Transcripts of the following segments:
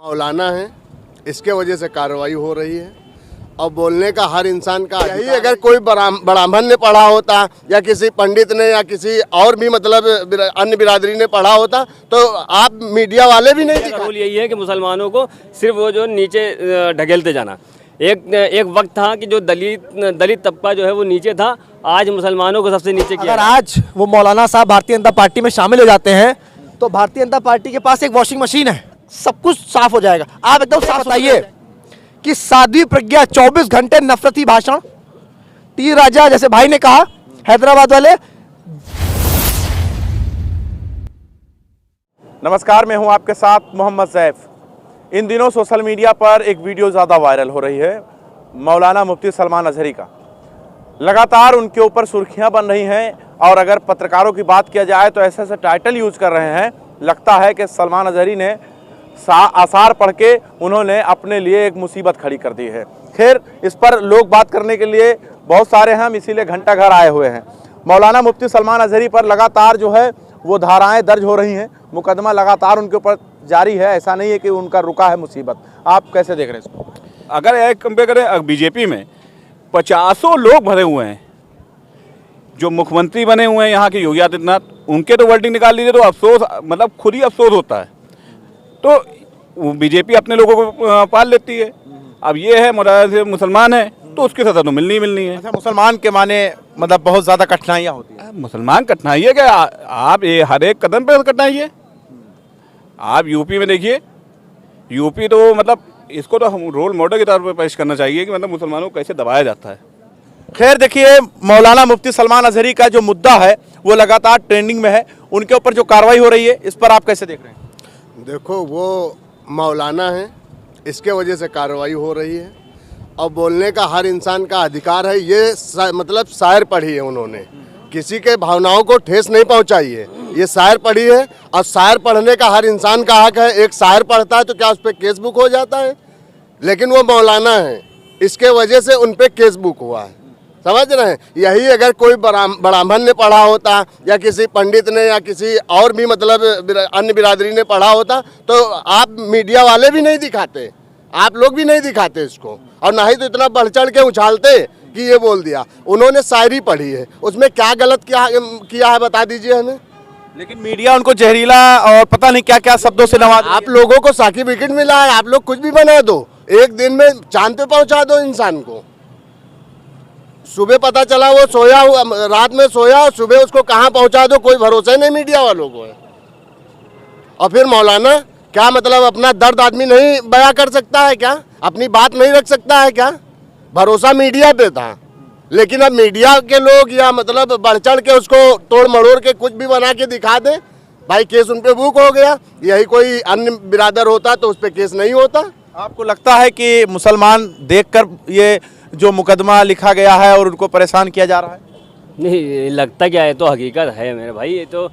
मौलाना है, इसके वजह से कार्रवाई हो रही है। और बोलने का हर इंसान का यही, अगर कोई ब्राह्मण ने पढ़ा होता या किसी पंडित ने या किसी और भी मतलब अन्य बिरादरी ने पढ़ा होता तो आप मीडिया वाले भी नहीं दिखा। रूल यही है कि मुसलमानों को सिर्फ वो जो नीचे ढकेलते जाना। एक वक्त था कि जो दलित तबका जो है वो नीचे था, आज मुसलमानों को सबसे नीचे किया। अगर आज वो मौलाना साहब भारतीय जनता पार्टी में शामिल हो जाते हैं तो भारतीय जनता पार्टी के पास एक वॉशिंग मशीन है, सब कुछ साफ हो जाएगा। आप एकदम साफ बताइए कि साध्वी प्रज्ञा 24 घंटे नफरती भाषण, टी राजा जैसे भाई ने कहा हैदराबाद वाले। नमस्कार, मैं हूं आपके साथ मोहम्मद सैफ। इन दिनों सोशल मीडिया पर एक वीडियो ज़्यादा वायरल हो रही है मौलाना मुफ्ती सलमान अजहरी का। लगातार उनके ऊपर सुर्खियां बन रही हैं और अगर पत्रकारों की बात किया जाए तो ऐसे टाइटल यूज कर रहे हैं, लगता है कि सलमान अजहरी ने आसार पढ़ के उन्होंने अपने लिए एक मुसीबत खड़ी कर दी है। खैर, इस पर लोग बात करने के लिए बहुत सारे हैं, हम इसीलिए घंटा घर आए हुए हैं। मौलाना मुफ्ती सलमान अजहरी पर लगातार जो है वो धाराएं दर्ज हो रही हैं, मुकदमा लगातार उनके ऊपर जारी है। ऐसा नहीं है कि उनका रुका है मुसीबत। आप कैसे देख रहे हैं इसको? अगर एक कंपेयर करें बीजेपी में 50 लोग भरे हुए हैं, जो मुख्यमंत्री बने हुए हैं यहाँ के योगी आदित्यनाथ, उनके तो वर्डिंग निकाल लीजिए तो अफसोस, मतलब खुद ही अफसोस होता है। तो बीजेपी अपने लोगों को पाल लेती है। अब ये है मुसलमान है तो उसकी सजा तो मिलनी ही मिलनी है। अच्छा, मुसलमान के माने मतलब बहुत ज़्यादा कठिनाइयाँ होती हैं। मुसलमान कठिनाई है क्या? आप ये हर एक कदम पे कठिनाई है। आप यूपी में देखिए, यूपी तो मतलब इसको तो हम रोल मॉडल के तौर पर पेश करना चाहिए कि मतलब मुसलमानों को कैसे दबाया जाता है। खैर, देखिए, मौलाना मुफ्ती सलमान अजहरी का जो मुद्दा है वो लगातार ट्रेंडिंग में है। उनके ऊपर जो कार्रवाई हो रही है इस पर आप कैसे देख रहे हैं? देखो, वो मौलाना है, इसके वजह से कार्रवाई हो रही है। और बोलने का हर इंसान का अधिकार है। ये मतलब शायर पढ़ी है उन्होंने, किसी के भावनाओं को ठेस नहीं पहुंचाई है। ये शायर पढ़ी है और शायर पढ़ने का हर इंसान का हक है। एक शायर पढ़ता है तो क्या उस पर केस बुक हो जाता है? लेकिन वो मौलाना है, इसके वजह से उन पर केस बुक हुआ है। समझ रहे हैं? यही अगर कोई ब्राह्मण ने पढ़ा होता या किसी पंडित ने या किसी और भी मतलब अन्य बिरादरी ने पढ़ा होता तो आप मीडिया वाले भी नहीं दिखाते, आप लोग भी नहीं दिखाते इसको, और ना ही तो इतना बढ़ चढ़ के उछालते कि ये बोल दिया। उन्होंने शायरी पढ़ी है, उसमें क्या गलत किया है बता दीजिए हमें। लेकिन मीडिया उनको जहरीला और पता नहीं क्या क्या शब्दों से नवाज। आप लोगों को सर्टिफिकेट मिला है, आप लोग कुछ भी बना दो, एक दिन में चांद पे पहुंचा दो इंसान को। सुबह पता चला वो सोया, रात में सोया, सुबह उसको कहाँ पहुंचा दो, कोई भरोसा नहीं मीडिया वालों को है। और फिर मौलाना क्या मतलब अपना दर्द आदमी नहीं बयां कर सकता है क्या? अपनी बात नहीं रख सकता है क्या? भरोसा मीडिया पे था, लेकिन अब मीडिया के लोग या मतलब बढ़ चढ़ के उसको तोड़ मड़ोड़ के कुछ भी बना के दिखा दे, भाई केस उन पे बुक हो गया। यही कोई अन्य बिरादर होता तो उस पर केस नहीं होता। आपको लगता है कि मुसलमान देखकर ये जो मुकदमा लिखा गया है और उनको परेशान किया जा रहा है? नहीं लगता क्या है, तो हकीकत है मेरे भाई। ये तो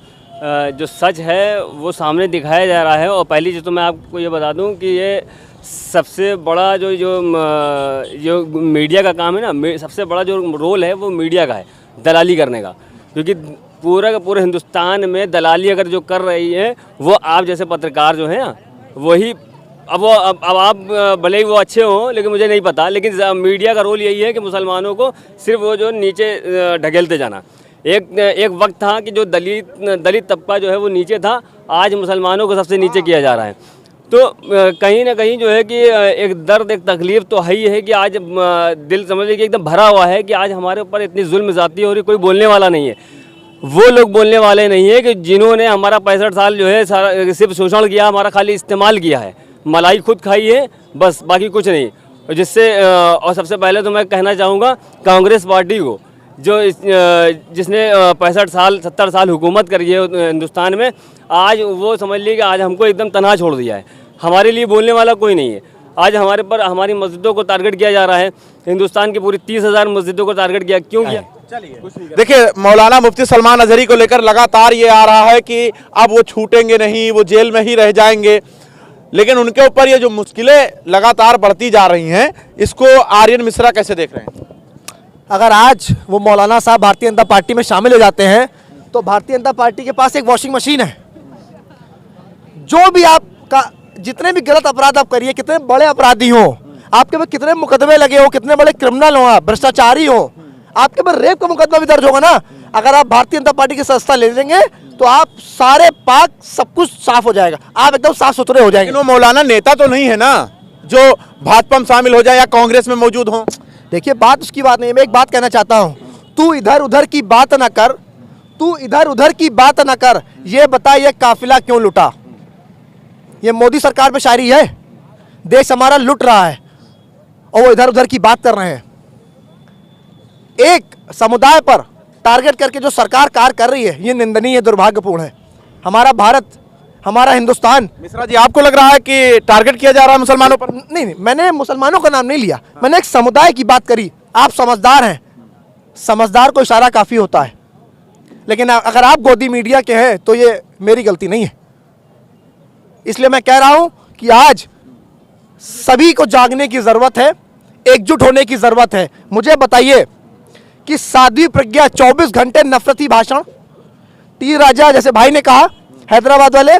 जो सच है वो सामने दिखाया जा रहा है। और पहली चीज़ तो मैं आपको ये बता दूं कि ये सबसे बड़ा जो मीडिया का काम है ना, सबसे बड़ा जो रोल है वो मीडिया का है, दलाली करने का। क्योंकि पूरा का पूरे हिंदुस्तान में दलाली अगर जो कर रही है वो आप जैसे पत्रकार जो है ना, वही। अब आप भले ही वो अच्छे हों, लेकिन मुझे नहीं पता, लेकिन मीडिया का रोल यही है कि मुसलमानों को सिर्फ वो जो नीचे ढकेलते जाना। एक वक्त था कि जो दलित तबका जो है वो नीचे था, आज मुसलमानों को सबसे नीचे किया जा रहा है। तो कहीं ना कहीं जो है कि एक दर्द, एक तकलीफ तो है ही है कि आज दिल समझ लीजिए एकदम भरा हुआ है कि आज हमारे ऊपर इतनी जुल्म ज़्यादती हो रही, कोई बोलने वाला नहीं है। वो लोग बोलने वाले नहीं है कि जिन्होंने हमारा 65 साल जो है सारा सिर्फ शोषण किया, हमारा खाली इस्तेमाल किया है, मलाई खुद खाई है, बस बाकी कुछ नहीं। जिससे और सबसे पहले तो मैं कहना चाहूँगा कांग्रेस पार्टी को, जो जिसने 65 साल 70 साल हुकूमत करी है हिंदुस्तान में, आज वो समझ लीजिए कि आज हमको एकदम तनहा छोड़ दिया है। हमारे लिए बोलने वाला कोई नहीं है। आज हमारे पर हमारी मस्जिदों को टारगेट किया जा रहा है। हिंदुस्तान की पूरी 30,000 मस्जिदों को टारगेट किया, क्यों किया? देखिए, मौलाना मुफ्ती सलमान अजहरी को लेकर लगातार ये आ रहा है कि अब वो छूटेंगे नहीं, वो जेल में ही रह जाएंगे। लेकिन उनके ऊपर ये जो मुश्किलें लगातार बढ़ती जा रही हैं, इसको आर्यन मिश्रा कैसे देख रहे हैं? अगर आज वो मौलाना साहब भारतीय जनता पार्टी में शामिल हो जाते हैं तो भारतीय जनता पार्टी के पास एक वॉशिंग मशीन है, जो भी आपका जितने भी गलत अपराध आप करिए, कितने बड़े अपराधी हो, आपके ऊपर कितने मुकदमे लगे हो, कितने बड़े क्रिमिनल हो, आप भ्रष्टाचारी हो, आपके ऊपर रेप का मुकदमा भी दर्ज होगा ना, अगर आप भारतीय जनता पार्टी की सदस्यता ले लेंगे तो आप सारे पाक सब कुछ साफ हो जाएगा, आप एकदम साफ सुथरे हो जाएंगे। लेकिन वो मौलाना नेता तो नहीं है ना जो भाजपा में शामिल हो जाए या कांग्रेस में मौजूद हो। देखिए बात उसकी बात नहीं है, मैं एक बात कहना चाहता हूं, तू इधर उधर की बात ना कर, तू इधर उधर की बात ना कर, ये बता ये काफिला क्यों लुटा? ये मोदी सरकार पे शायरी है, देश हमारा लुट रहा है और वो इधर उधर की बात कर रहे हैं। एक समुदाय पर टारगेट करके जो सरकार कार्य कर रही है ये निंदनीय, दुर्भाग्यपूर्ण है। हमारा भारत, हमारा हिंदुस्तान। मिश्रा जी, आपको लग रहा है कि टारगेट किया जा रहा है मुसलमानों पर? नहीं, मैंने मुसलमानों का नाम नहीं लिया, मैंने एक समुदाय की बात करी। आप समझदार हैं, समझदार को इशारा काफी होता है, लेकिन अगर आप गोदी मीडिया के हैं तो ये मेरी गलती नहीं है। इसलिए मैं कह रहा हूं कि आज सभी को जागने की जरूरत है, एकजुट होने की जरूरत है। मुझे बताइए कि साध्वी प्रज्ञा 24 घंटे नफरती भाषण, टी राजा जैसे भाई ने कहा हैदराबाद वाले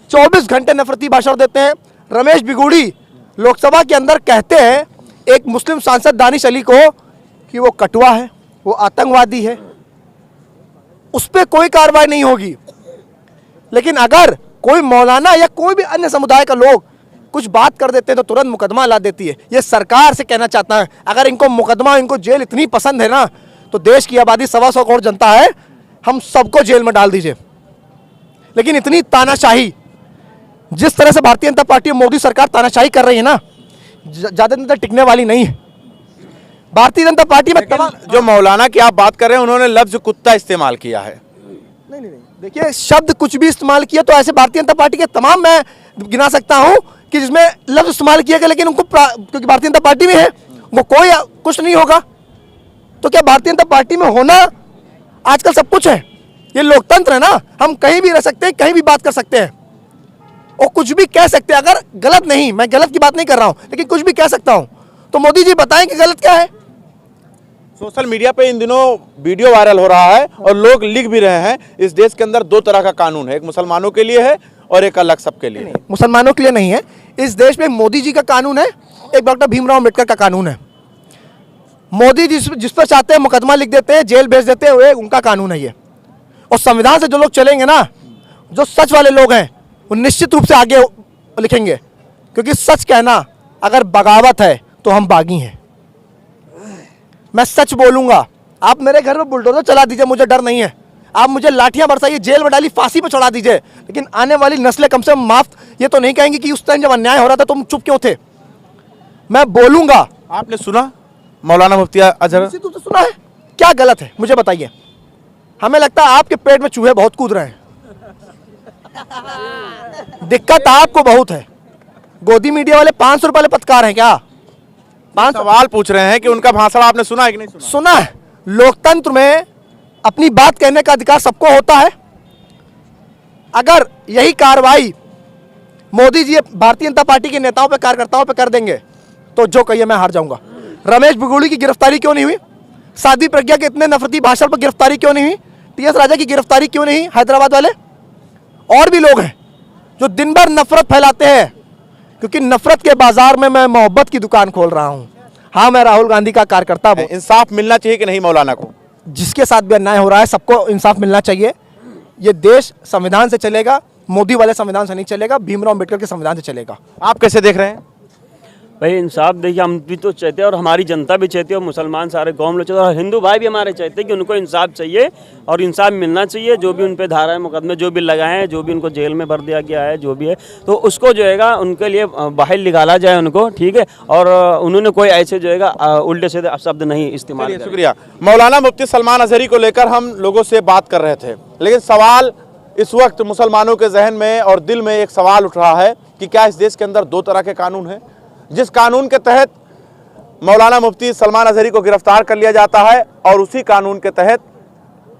24 घंटे नफरती भाषण देते हैं। रमेश बिगुड़ी लोकसभा के अंदर कहते हैं एक मुस्लिम सांसद दानिश अली को कि वो कटुआ है, वो आतंकवादी है, उस पर कोई कार्रवाई नहीं होगी। लेकिन अगर कोई मौलाना या कोई भी अन्य समुदाय का लोग कुछ बात कर देते हैं तो तुरंत मुकदमा ला देती है। ये सरकार से कहना चाहता है, अगर इनको मुकदमा, इनको जेल इतनी पसंद है ना, तो देश की आबादी 125 करोड़ जनता है, हम सबको जेल में डाल दीजिए। लेकिन इतनी तानाशाही, जिस तरह से भारतीय जनता पार्टी और मोदी सरकार तानाशाही कर रही है ना, ज्यादा दिन तक टिकने वाली नहीं है। भारतीय जनता पार्टी में जो मौलाना की आप बात कर रहे हैं उन्होंने लफ्ज कुत्ता इस्तेमाल किया है। नहीं, देखिए शब्द कुछ भी इस्तेमाल किया तो ऐसे भारतीय जनता पार्टी के तमाम मैं गिना सकता हूं कि जिसमें लफ्ज इस्तेमाल किया गया, लेकिन उनको क्योंकि भारतीय जनता पार्टी में है वो कोई कुछ नहीं होगा। तो क्या भारतीय जनता पार्टी में होना आजकल सब कुछ है? ये लोकतंत्र है ना, हम कहीं भी रह सकते हैं, कहीं भी बात कर सकते हैं और कुछ भी कह सकते हैं। अगर गलत नहीं, मैं गलत की बात नहीं कर रहा हूं, लेकिन कुछ भी कह सकता हूं, तो मोदी जी बताएं कि गलत क्या है। सोशल मीडिया पे इन दिनों वीडियो वायरल हो रहा है और लोग लिख भी रहे हैं इस देश के अंदर दो तरह का कानून है, एक मुसलमानों के लिए है और एक अलग सबके लिए। मुसलमानों के लिए नहीं है, इस देश में मोदी जी का कानून है, एक डॉक्टर भीमराव अम्बेडकर का कानून है। मोदी जी जिस पर चाहते हैं मुकदमा लिख देते हैं, जेल भेज देते हैं, वो उनका कानून है ये। और संविधान से जो लोग चलेंगे ना, जो सच वाले लोग हैं, वो निश्चित रूप से आगे लिखेंगे, क्योंकि सच कहना अगर बगावत है तो हम बागी हैं। मैं सच बोलूंगा, आप मेरे घर में बुलडोजर चला दीजिए, मुझे डर नहीं है। आप मुझे लाठियां बरसाइए, जेल में डाली, फांसी पे चढ़ा दीजिए, लेकिन आने वाली नस्लें कम से कम माफ ये तो नहीं कहेंगी कि उस टाइम जब अन्याय हो रहा था तुम चुप क्यों थे। मैं बोलूंगा। आपने सुना मौलाना मुफ्ती अजहर? तो सुना है, क्या गलत है मुझे बताइए। हमें लगता है आपके पेट में चूहे बहुत कूद रहे हैं, दिक्कत आपको बहुत है। गोदी मीडिया वाले 500 रुपए वाले पत्रकार हैं क्या? सवाल पूछ रहे हैं कि उनका भाषण आपने सुना है कि नहीं सुना? सुना है। लोकतंत्र में अपनी बात कहने का अधिकार सबको होता है। अगर यही कार्रवाई मोदी जी भारतीय जनता पार्टी के नेताओं पे, कार्यकर्ताओं पे कर देंगे तो जो कहिए मैं हार जाऊंगा। रमेश बिगुड़ी की गिरफ्तारी क्यों नहीं हुई? साध्वी प्रज्ञा के इतने नफरती भाषण पर गिरफ्तारी क्यों नहीं हुई? टीएस राजा की गिरफ्तारी क्यों नहीं? हैदराबाद वाले और भी लोग हैं जो दिन भर नफरत फैलाते हैं, क्योंकि नफरत के बाजार में मैं मोहब्बत की दुकान खोल रहा हूं। हाँ, मैं राहुल गांधी का कार्यकर्ता हूं। इंसाफ मिलना चाहिए कि नहीं मौलाना को? जिसके साथ भी अन्याय हो रहा है सबको इंसाफ मिलना चाहिए। ये देश संविधान से चलेगा, मोदी वाले संविधान से नहीं चलेगा, भीमराव अम्बेडकर के संविधान से चलेगा। आप कैसे देख रहे हैं? भाई इंसाफ देखिए, हम भी तो चाहते हैं और हमारी जनता भी चाहती है और मुसलमान सारे कौम लोग चाहते हैं और हिंदू भाई भी हमारे चाहते हैं कि उनको इंसाफ चाहिए और इंसाफ मिलना चाहिए। जो भी उन पे धाराएं मुकदमे जो भी लगाए हैं, जो भी उनको जेल में भर दिया गया है, जो भी है, तो उसको जो है उनके लिए बाहर निकाला जाए उनको, ठीक है। और उन्होंने कोई ऐसे जो है उल्टे सीधे शब्द नहीं इस्तेमाल। शुक्रिया। मौलाना मुफ्ती सलमान अजहरी को लेकर हम लोगों से बात कर रहे थे, लेकिन सवाल इस वक्त मुसलमानों के जहन में और दिल में एक सवाल उठ रहा है कि क्या इस देश के अंदर दो तरह के कानून हैं? जिस कानून के तहत मौलाना मुफ्ती सलमान अजहरी को गिरफ्तार कर लिया जाता है और उसी कानून के तहत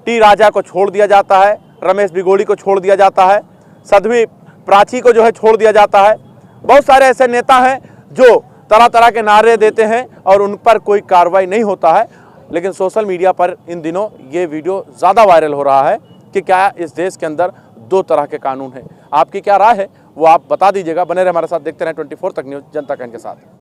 टी राजा को छोड़ दिया जाता है, रमेश बिगोड़ी को छोड़ दिया जाता है, साध्वी प्राची को जो है छोड़ दिया जाता है। बहुत सारे ऐसे नेता हैं जो तरह तरह के नारे देते हैं और उन पर कोई कार्रवाई नहीं होता है। लेकिन सोशल मीडिया पर इन दिनों ये वीडियो ज़्यादा वायरल हो रहा है कि क्या इस देश के अंदर दो तरह के कानून हैं। आपकी क्या राय है वो आप बता दीजिएगा। बने रहे हमारे साथ, देखते रहें 24 तक न्यूज़, जनता का इनके साथ।